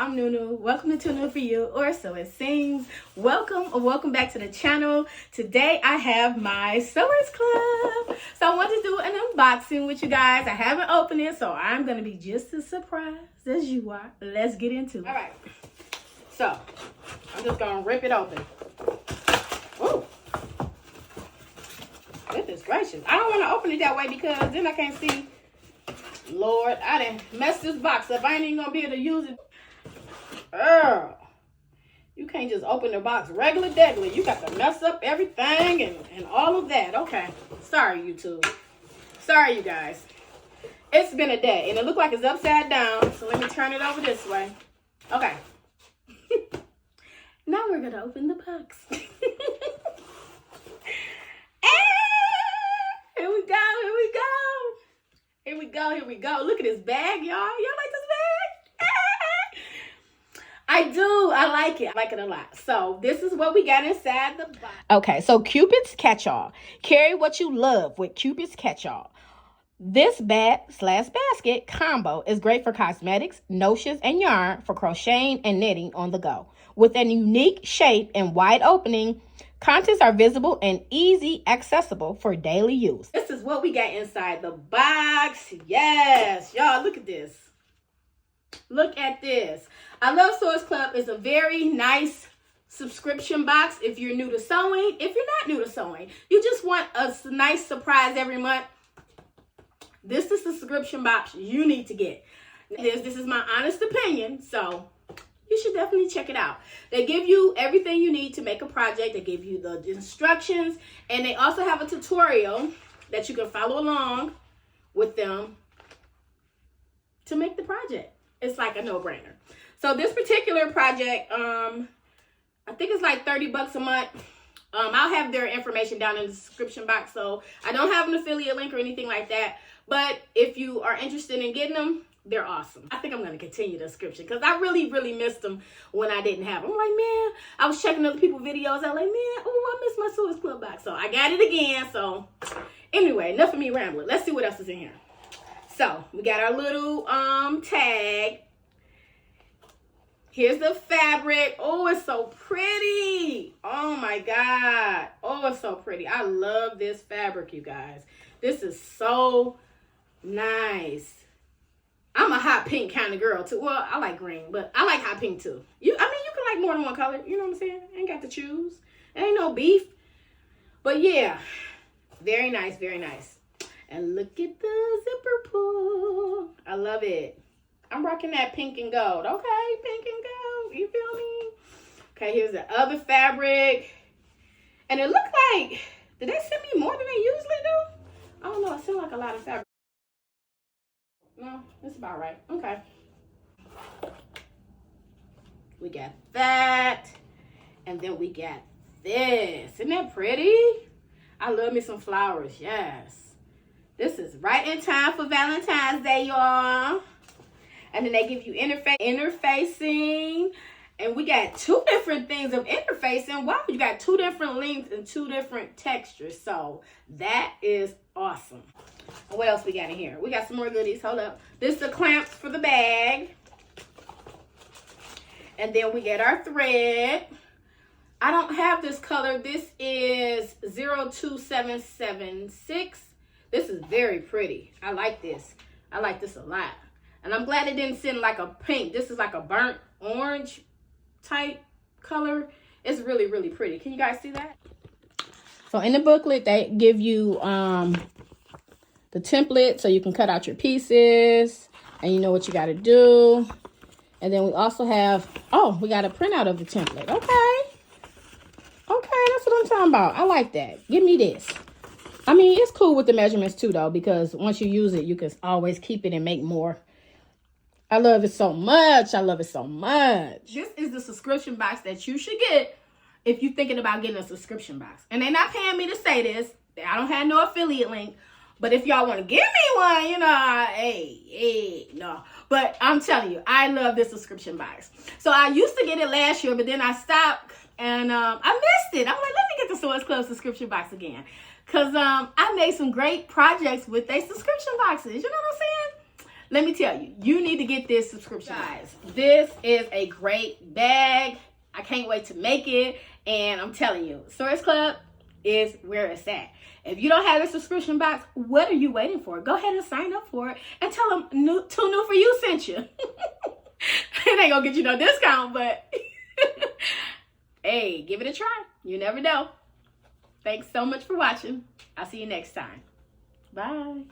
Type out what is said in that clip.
I'm Nunu. Welcome to Tune In For You, or So It Seems. Welcome back to the channel. Today I have my Sewers Club. So I want to do an unboxing with you guys. I haven't opened it, so I'm going to be just as surprised as you are. Let's get into it. All right. So I'm just going to rip it open. Ooh. Goodness gracious. I don't want to open it that way because then I can't see. Lord, I done messed this box up. I ain't even going to be able to use it. You can't just open the box regular degular. You got to mess up everything and all of that. Okay. Sorry, YouTube. Sorry, you guys. It's been a day, and it looked like it's upside down. So let me turn it over this way. Okay. Now we're going to open the box. Here we go. Look at this bag, y'all. Y'all like this bag? I do. I like it. I like it a lot. So this is what we got inside the box. Okay, so Cupid's Catch-All. Carry what you love with Cupid's Catch-All. This bag/basket combo is great for cosmetics, notions, and yarn for crocheting and knitting on the go. With a unique shape and wide opening, contents are visible and easy accessible for daily use. This is what we got inside the box. Yes, y'all, look at this. Look at this. I love Sewers Club. It's a very nice subscription box if you're new to sewing. If you're not new to sewing, you just want a nice surprise every month. This is the subscription box you need to get. This is my honest opinion, so you should definitely check it out. They give you everything you need to make a project. They give you the instructions, and they also have a tutorial that you can follow along with them to make the project. It's like a no-brainer. So this particular project, I think it's like 30 bucks a month. I'll have their information down in the description box, so I don't have an affiliate link or anything like that. But if you are interested in getting them, they're awesome. I think I'm going to continue the description because I really missed them when I didn't have them. I'm like, man, I was checking other people's videos. I was like, man, oh, I missed my Sewers Club box. So I got it again. So anyway, enough of me rambling. Let's see what else is in here. So we got our little tag. Here's the fabric. Oh, it's so pretty. Oh my God. Oh, it's so pretty. I love this fabric, you guys. This is so nice. I'm a hot pink kind of girl too. Well, I like green, but I like hot pink too. You can like more than one color. You know what I'm saying? Ain't got to choose. Ain't no beef. But yeah, very nice, very nice. And look at the zipper pull. I love it. I'm rocking that pink and gold. Okay, pink and gold. You feel me? Okay, here's the other fabric. And it looked like, did they send me more than they usually do? I don't know. It seemed like a lot of fabric. No, that's about right. Okay. We got that. And then we got this. Isn't that pretty? I love me some flowers. Yes. This is right in time for Valentine's Day, y'all. And then they give you interfacing. And we got two different things of interfacing. Wow, you got two different lengths and two different textures. So that is awesome. What else we got in here? We got some more goodies. Hold up. This is the clamps for the bag. And then we get our thread. I don't have this color. This is 02776. This is very pretty. I like this. I like this a lot. And I'm glad it didn't send like a pink. This is like a burnt orange type color. It's really pretty. Can you guys see that? So in the booklet, they give you the template so you can cut out your pieces and you know what you got to do. And then we also have, we got a printout of the template. Okay, that's what I'm talking about. I like that. Give me this. I mean, it's cool with the measurements too, though, because once you use it, you can always keep it and make more. I love it so much. I love it so much. This is the subscription box that you should get if you're thinking about getting a subscription box. And they're not paying me to say this. I don't have no affiliate link. But if y'all want to give me one, you know, no. But I'm telling you, I love this subscription box. So I used to get it last year, but then I stopped and I missed it. I'm like, let me get the Sewers Club subscription box again. Because I made some great projects with their subscription boxes. You know what I'm saying? Let me tell you, you need to get this subscription. Guys, this is a great bag. I can't wait to make it. And I'm telling you, Sewers Club is where it's at. If you don't have a subscription box, what are you waiting for? Go ahead and sign up for it and tell them Too New For You sent you. It ain't gonna get you no discount, but hey, give it a try. You never know. Thanks so much for watching. I'll see you next time. Bye.